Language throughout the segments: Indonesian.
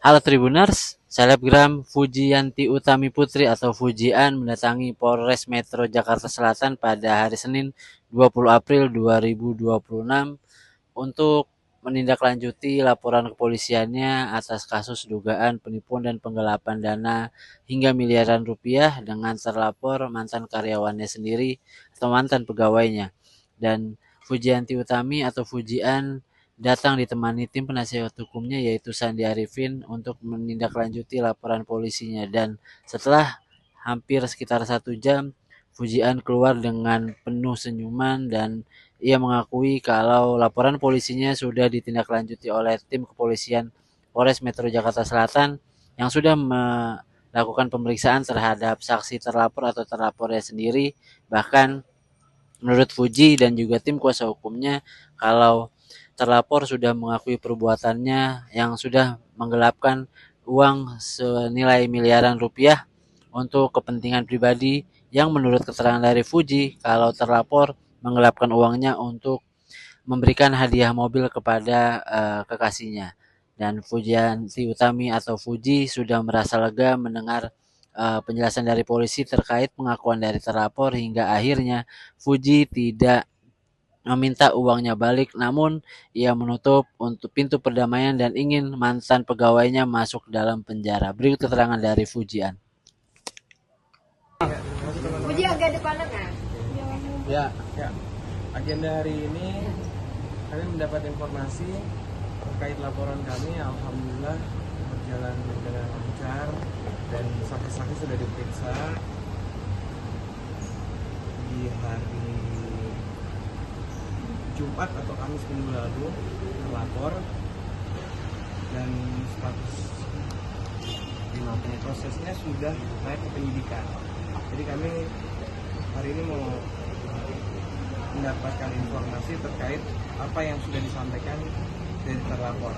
Halo Tribuners, selebgram Fujiyanti Utami Putri atau Fujian mendatangi Polres Metro Jakarta Selatan pada hari Senin 20 April 2026 untuk menindaklanjuti laporan kepolisiannya atas kasus dugaan penipuan dan penggelapan dana hingga miliaran rupiah dengan terlapor mantan karyawannya sendiri atau mantan pegawainya. Dan Fujianti Utami atau Fujian datang ditemani tim penasihat hukumnya yaitu Sandi Arifin untuk menindaklanjuti laporan polisinya, dan setelah hampir sekitar 1 jam Fujian keluar dengan penuh senyuman dan ia mengakui kalau laporan polisinya sudah ditindaklanjuti oleh tim kepolisian Polres Metro Jakarta Selatan yang sudah melakukan pemeriksaan terhadap saksi terlapor atau terlapornya sendiri. Bahkan menurut Fuji dan juga tim kuasa hukumnya, kalau terlapor sudah mengakui perbuatannya yang sudah menggelapkan uang senilai miliaran rupiah untuk kepentingan pribadi, yang menurut keterangan dari Fuji kalau terlapor menggelapkan uangnya untuk memberikan hadiah mobil kepada kekasihnya. Dan Fujianti Utami atau Fuji sudah merasa lega mendengar penjelasan dari polisi terkait pengakuan dari terlapor, hingga akhirnya Fuji tidak meminta uangnya balik, namun ia menutup untuk pintu perdamaian dan ingin mantan pegawainya masuk dalam penjara. Berikut keterangan dari Fujian. Puji agak depanan kan? Ya, ya. Agenda hari ini kami mendapat informasi terkait laporan kami. Alhamdulillah berjalan dengan lancar dan saksi-saksi sudah diperiksa di hari Jumat atau Kamis minggu lalu terlapor, dan status prosesnya sudah naik ke penyidikan. Jadi kami hari ini mau mendapatkan informasi terkait apa yang sudah disampaikan dari terlapor.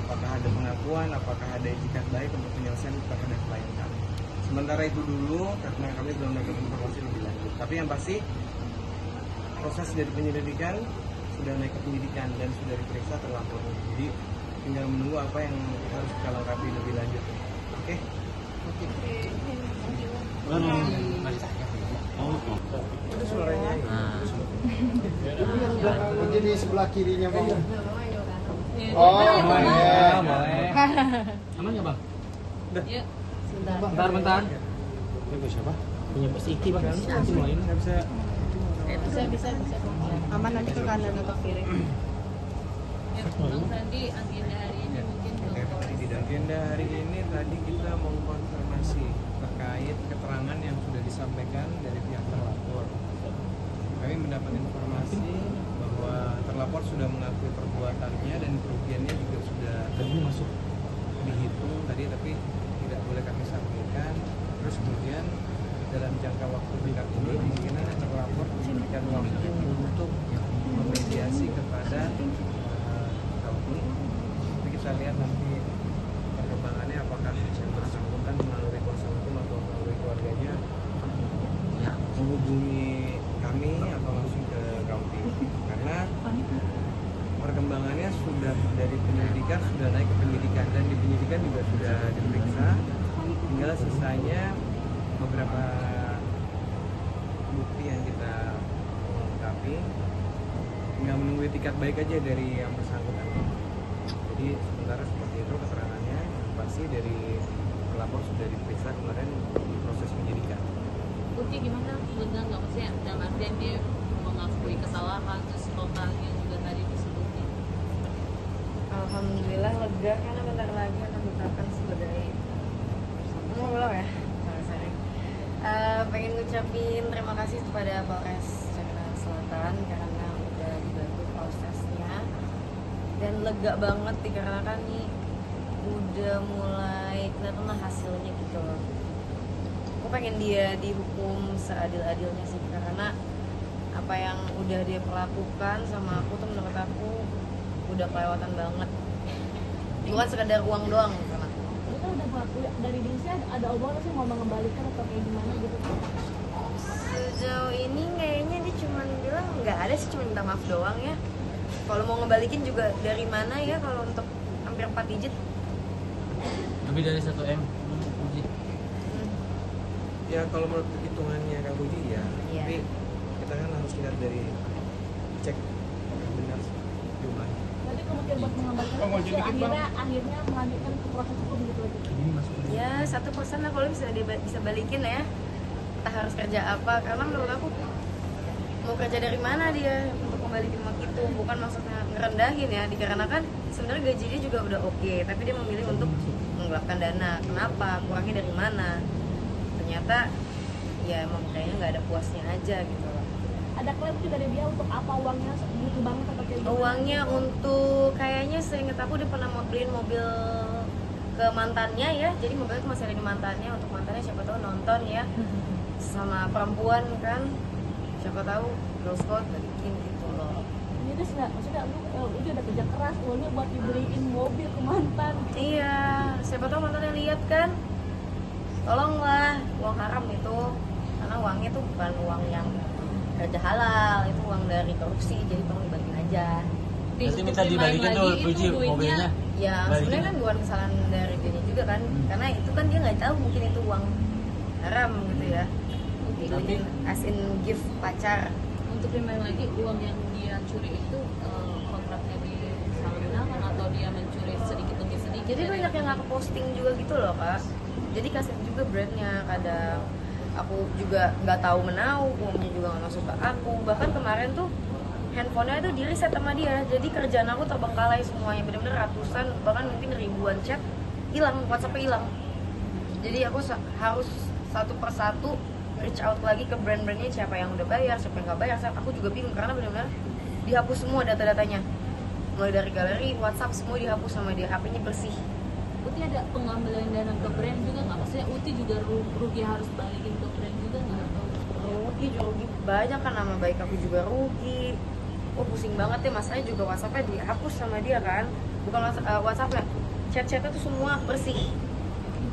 Apakah ada pengakuan, apakah ada itikat baik untuk penyelesaian terhadap klien kami. Sementara itu dulu, karena kami belum dapat informasi lebih lanjut. Tapi yang pasti proses dari penyelidikan sudah naik ke penyidikan dan sudah diperiksa terlapor. Jadi tinggal menunggu apa yang harus kita lengkapi lebih lanjut. Oke? Itu suaranya. Ini di sebelah kirinya bang. Oh, iya. Aman nggak bang? Yuk. Bentar. Ini siapa? Punya Persiki bang. Nanti mau ini. Bisa. Aman, nanti ke kanan atau kiri. Ya, Bang Sandi, agenda hari ini mungkin Agenda hari ini tadi kita mau konfirmasi terkait keterangan yang sudah disampaikan dari pihak terlapor. Kami mendapat informasi bahwa terlapor sudah mengakui perbuatannya dan kerugiannya juga sudah masuk dihitung tadi, tapi tidak boleh kami sampaikan. Terus kemudian dalam jangka waktu dekat ini kemungkinan terlapor memberikan waktu untuk memediasi kepada kami. Tapi kita lihat nanti perkembangannya, apakah yang bersangkutan melalui kuasa hukum atau melalui keluarganya menghubungi kami atau langsung ke Kauti. Karena perkembangannya sudah dari penyelidikan sudah naik ke penyidikan, dan di penyidikan juga sudah diperiksa, tinggal sisanya beberapa bukti yang kita lengkapi, tinggal menunggu itikat baik aja dari yang bersangkutan. Jadi sementara seperti itu keterangannya. Pasti dari pelapor sudah diperiksa kemarin di proses penyidikan. Bukti gimana? Benar nggak, maksudnya dalam artian dia mengakui kesalahan, terus totalnya juga tadi disebutnya. Alhamdulillah lega karena bentar lagi akan ditetapkan sebagai mau belum ya? Pengen ngucapin terima kasih kepada Polres Jakarta Selatan karena udah dibantu prosesnya, dan lega banget dikarenakan nih udah mulai kelihatan lah hasilnya gitu loh. Aku pengen dia dihukum seadil-adilnya sih, karena apa yang udah dia perlakukan sama aku tuh menurut aku udah kelewatan banget. Bukan sekedar uang doang karena Itu udah dari diri sih ada obrolan sih mau mengembalikan atau kayak gimana gitu. sejauh ini kayaknya dia cuma bilang nggak ada sih, cuma minta maaf doang ya. Kalau mau ngebalikin juga dari mana ya, kalau untuk hampir 4 digit Lebih dari 1 M. Puji. Ya kalau menurut hitungannya Kak Puji ya, Iya. tapi kita kan harus lihat dari cek yang benar jumlahnya. Nanti kemudian buat mengembalikan kecil, akhirnya melanjutkan ke proses hukum gitu aja. Ya 1% lah kalau bisa balikin ya. Entah harus kerja apa, karena menurut aku mau kerja dari mana dia untuk membalikin uang itu, bukan maksudnya ngerendahin ya, dikarenakan sebenarnya gaji dia juga udah oke, tapi dia memilih untuk menggelapkan dana. Kenapa? Kurangnya dari mana? Ternyata ya emang kayaknya nggak ada puasnya aja gitu loh. Ada klaim juga dari dia untuk apa uangnya butuh banget atau kayak gimana? Uangnya untuk kayaknya seinget aku dia pernah mau beliin mobil ke mantannya ya, jadi mobilnya tuh masih ada di mantannya, untuk mantannya siapa tahu nonton ya, sama perempuan kan, siapa tahu girls code balikin gitu loh. Ini terus nggak, maksudnya lu udah kerja keras uangnya buat dibeliin mobil ke mantan. Iya, siapa tahu mantannya lihat kan, tolonglah, uang haram itu, karena uangnya tuh bukan uang yang kerja halal, itu uang dari korupsi, jadi tolong dibalikin aja. Berarti minta dibalikin tuh Puji mobilnya. Ya Balikin. sebenarnya kan bukan kesalahan dari dia juga kan, karena itu kan dia nggak tahu mungkin itu uang haram gitu ya. Dibeliin as in gift pacar. Untuk remind lagi, uang yang dia curi itu kontraknya disalahgunakan atau dia mencuri sedikit demi sedikit. Jadi banyak yang nggak posting juga gitu loh kak. Jadi kasihan juga brandnya, kadang aku juga nggak tahu menau, uangnya juga nggak masuk ke aku. Bahkan kemarin tuh handphonenya itu di reset sama dia, jadi kerjaan aku terbengkalai semuanya, benar-benar ratusan bahkan mungkin ribuan chat hilang, WhatsAppnya hilang. Jadi aku harus satu persatu reach out lagi ke brand-brandnya, siapa yang udah bayar, siapa yang nggak bayar. Aku juga bingung karena benar-benar dihapus semua data-datanya, mulai dari galeri, WhatsApp semua dihapus sama dia, HP-nya bersih. Uti ada pengambilan dana ke brand juga nggak? Maksudnya Uti juga rugi harus balikin ke brand juga nggak? Rugi banyak kan, nama baik aku juga rugi. Oh pusing banget deh, masalahnya juga WhatsApp-nya dihapus sama dia kan, bukan WhatsApp-nya, chat-chatnya tuh semua bersih,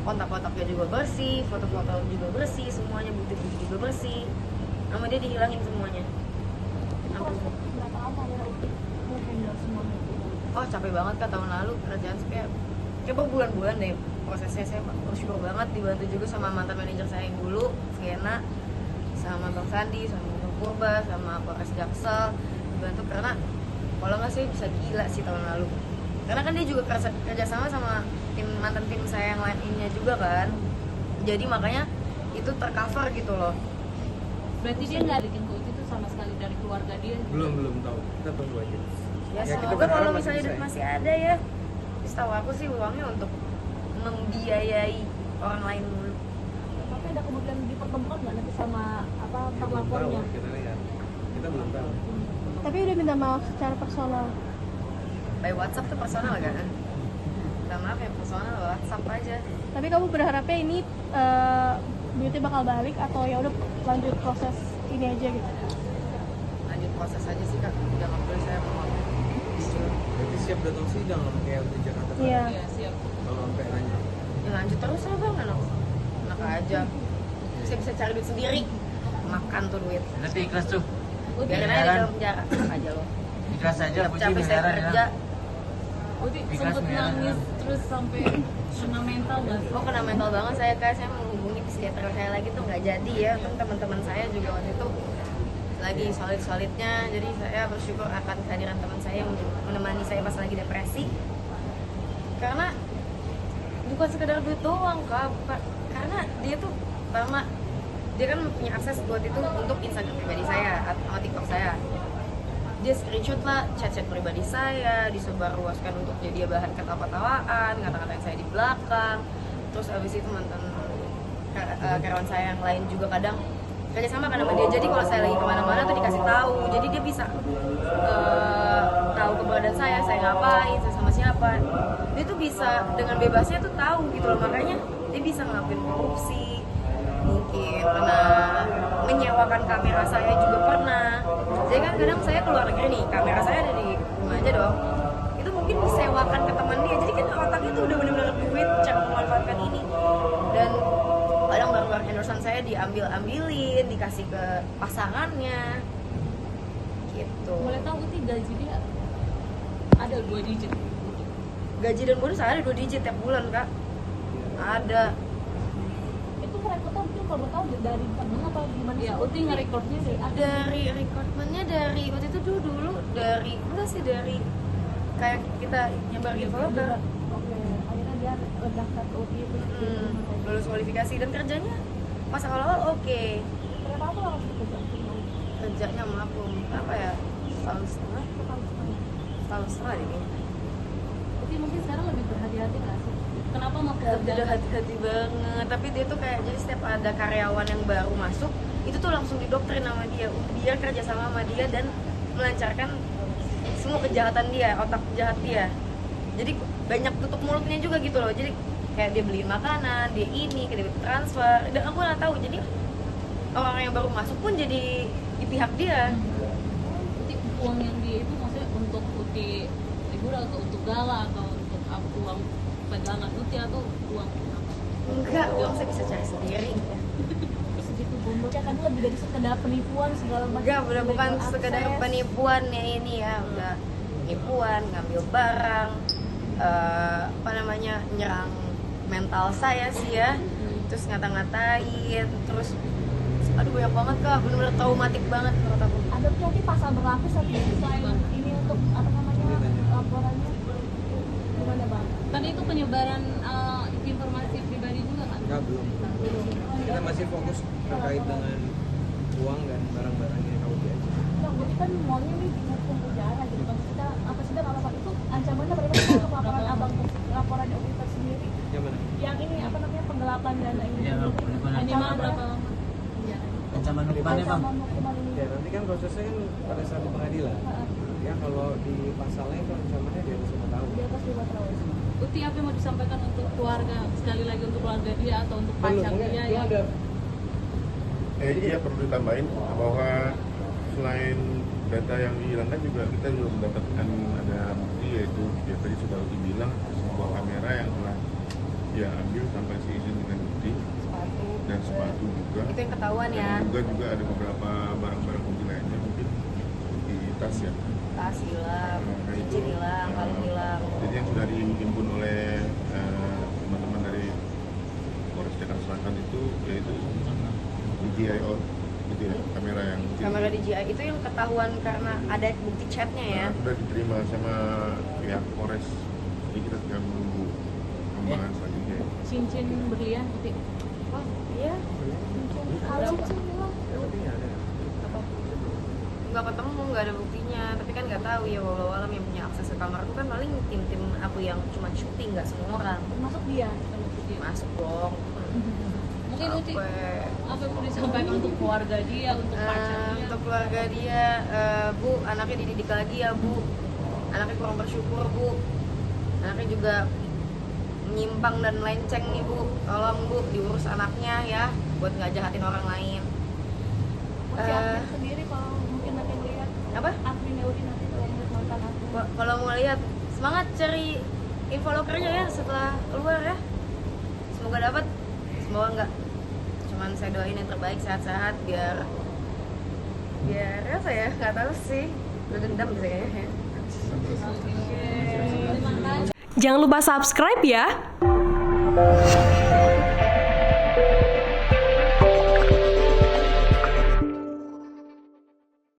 kontak-kontaknya juga bersih, foto-foto juga bersih, semuanya bukti-bukti juga bersih, nama dia dihilangin semuanya. Ampun. Berapa lama ya mau handle semuanya? Oh capek banget kan, tahun lalu kerjaan saya kayak berbulan-bulan deh prosesnya. Saya bersyukur banget dibantu juga sama mantan manajer saya yang dulu, Siena, sama Bang Sandi, sama Bang Purba, sama Polres Jaksel, dibantu karena kalau nggak sih bisa gila sih tahun lalu. Karena kan dia juga kerja sama mantan tim saya yang lainnya juga kan, jadi makanya itu tercover gitu loh. Berarti dia nggak bikin ke Uti tuh sama sekali dari keluarga dia? Belum tahu, kita tunggu aja. Ya kita semoga berharap kalau masih misalnya bisa hidup ya. masih ada ya. Setahu aku sih uangnya untuk membiayai orang lain dulu. Tapi ada kemudian dipertemukan nggak nanti sama apa Ya, belum tahu, terlapornya? kita lihat. Kita belum tahu. Tapi udah minta maaf secara personal. By WhatsApp tuh personal kan? Minta maaf ya personal, WhatsApp aja. Tapi kamu berharapnya ini Beauty bakal balik atau ya udah lanjut proses ini aja gitu? Lanjut proses aja sih kak, udah nggak boleh saya mau. Berarti siap datang sidang loh kayak di Jakarta. Iya. Iya siap. Kalau sampai lanjut. Ya lanjut terus lah bang, enak aja. Saya bisa cari duit sendiri, makan tuh duit. Berarti ikhlas tuh. Biarin aja di dalam penjara, enak aja loh. Ikhlas aja Puji Capek saya miliaran kerja. ya. Uti Ikhlas sempet miliaran. nangis terus sampai kena mental nggak sih? Oh kena mental banget saya kak, saya menghubungi psikiater saya lagi tuh nggak jadi ya. Untung teman-teman saya juga waktu itu lagi solid-solidnya, jadi saya bersyukur akan kehadiran teman saya yang menemani saya pas lagi depresi. Karena bukan sekedar duit doang kak, karena dia tuh pertama dia kan punya akses buat itu untuk Instagram pribadi saya atau TikTok saya. Dia screenshot lah chat-chat pribadi saya, disebarluaskan untuk jadi bahan ketawa-tawaan, ngata-ngatain saya di belakang. Terus abis itu mantan karyawan saya yang lain juga kadang kerja sama kan sama dia. Jadi kalau saya lagi kemana-mana tuh dikasih tahu, jadi dia bisa tahu keberadaan saya ngapain, saya sama siapa. Dia tuh bisa dengan bebasnya tuh tahu gitu loh, makanya dia bisa ngelakuin korupsi. Mungkin pernah menyewakan kamera saya juga pernah. Jadi kan kadang saya keluar negeri nih, kamera saya ada di rumah aja dong. Itu mungkin disewakan ke teman dia. Jadi kan otaknya tuh udah benar-benar duit cara memanfaatkan ini. Dan kadang barang-barang endorsean saya diambilin, dikasih ke pasangannya. Gitu. Boleh tahu Uti gaji dia ada 2 digit? gaji dan bonus ada 2 digit tiap bulan kak, ada. Itu merekrutnya mungkin kalau mau tahu dari temen apa gimana Ya, sih? Uti nge-recordnya sih. Dari rekrutmennya dari waktu itu dulu dari enggak sih, dari kayak kita nyebar info ke Oke, akhirnya dia daftar ke UTI itu. lulus kualifikasi dan kerjanya pas awal-awal oke. Berapa aku langsung kerja? Kerjanya maklum apa ya, tahun setengah deh kayaknya. Uti mungkin sekarang lebih berhati-hati nggak sih? Kenapa mau Udah kerja? hati-hati banget, tapi dia tuh kayak jadi setiap ada karyawan yang baru masuk itu tuh langsung didoktrin sama dia biar kerja sama dia dan melancarkan semua kejahatan dia, otak jahat dia. Jadi banyak tutup mulutnya juga gitu loh. Jadi kayak dia beliin makanan, dia ini, kayak dia transfer, dan aku nggak tahu. Jadi orang yang baru masuk pun jadi di pihak dia. Uti uang yang dia itu maksudnya untuk Uti liburan atau untuk gala atau untuk uang pegangan Uti atau uang apa? Enggak, uang saya bisa cari sendiri. Segitu bombolnya kan lebih dari sekedar penipuan segala macam. Enggak, udah bukan Akses. sekedar penipuan ya ini ya, udah penipuan, ngambil barang, apa namanya, nyerang mental saya sih ya, terus ngata-ngatain, terus aduh banyak banget kak, bener-bener traumatik banget menurut aku. Ada berarti pasal berlapis tapi selain ini untuk apa namanya laporannya gimana bang? Tadi itu penyebaran informasi pribadi juga kan? Enggak, belum. Kita masih fokus terkait dengan uang dan barang-barangnya KUD aja. Bang, jadi kan maunya nih dihukum penjara gitu kan. Kita apa sih apa itu ancamannya berapa sih untuk laporan abang laporan auditor sendiri? Yang mana? Yang ini apa namanya penggelapan dana ini? Iya, Bang, penggelapan. Minimal berapa lama? Iya. Ancaman hukumannya bang? Ancaman hukuman ini. Ya nanti kan prosesnya kan pada saat di pengadilan. Ya kalau di pasalnya itu ancamannya di atas 5 tahun. Di atas 5 tahun. Uti apa yang mau disampaikan untuk keluarga, sekali lagi untuk keluarga dia atau untuk pacar dia Belum yang ada. Iya perlu ditambahin bahwa selain data yang dihilangkan juga kita juga mendapatkan ada bukti, yaitu ya tadi sudah dibilang sebuah kamera yang telah dia ambil tanpa seizin dengan bukti dan sepatu juga. Itu yang ketahuan ya. Dan juga ada beberapa barang-barang bukti lainnya mungkin di tas ya. Tas hilang, Nah, itu, cincin hilang, kalung hilang. Jadi yang sudah dihimpun oleh teman-teman dari Polres Jakarta Selatan itu yaitu DJI gitu ya, kamera yang Kamera DJI itu yang ketahuan karena ada bukti chatnya ya. sudah diterima sama pihak Polres. Jadi kita tinggal menunggu perkembangan selanjutnya. cincin berlian Uti? Oh iya, Cincin hilang. Buktinya ada. nggak ketemu, nggak ada buktinya. Tapi kan nggak tahu ya, walau alam yang punya akses ke kamar itu kan paling tim-tim aku yang cuma syuting, nggak semua orang. Termasuk dia. Masuk dong. Mungkin Uti Sampai apa yang mau disampaikan untuk keluarga dia, untuk pacar dia? untuk keluarga dia, Bu, anaknya dididik lagi ya Bu. Anaknya kurang bersyukur Bu. Anaknya juga menyimpang dan melenceng nih Bu. Tolong Bu diurus anaknya ya, buat nggak jahatin orang lain. Masih admin sendiri kalau mungkin nanti lihat Apa? adminnya Udin nanti kalau melihat mantan admin. Kalau mau lihat, semangat cari info lokernya ya setelah keluar ya. Semoga dapat, semoga enggak. Cuman saya doain yang terbaik, sehat-sehat biar apa ya, nggak tahu sih. Udah dendam sih kayaknya. Terima kasih. Jangan lupa subscribe ya.